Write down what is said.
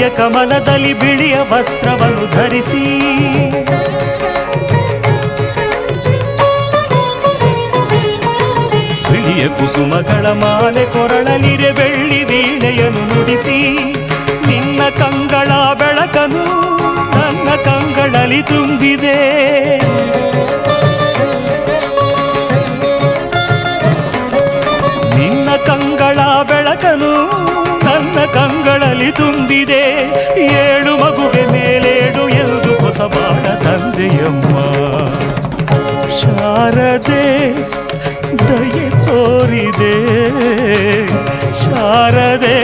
ಹೃದಯ ಕಮಲದಲ್ಲಿ ಬಿಳಿಯ ವಸ್ತ್ರವನ್ನು ಧರಿಸಿ ಬಿಳಿಯ ಕುಸುಮಗಳ ಮಾಲೆ ಕೊರಳಲಿರೆ ಬೆಳ್ಳಿ ವೀಣೆಯನ್ನು ನುಡಿಸಿ ನಿನ್ನ ಕಂಗಳ ಬೆಳಕನು ನನ್ನ ಕಂಗಳಲ್ಲಿ ತುಂಬಿದೆ. ನಿನ್ನ ಕಂಗಳ ಬೆಳಕನು ನನ್ನ ಕಂಗಳಲ್ಲಿ ತುಂಬಿದೆ. ಏಳು ಮಗುವೆ ಮೇಲೇಳು ಎಂದು ಹೊಸ ಬಾಳ ತಂದೆಯಮ್ಮ. ಶಾರದೆ ದಯೆ ತೋರಿದೆ, ಶಾರದೆ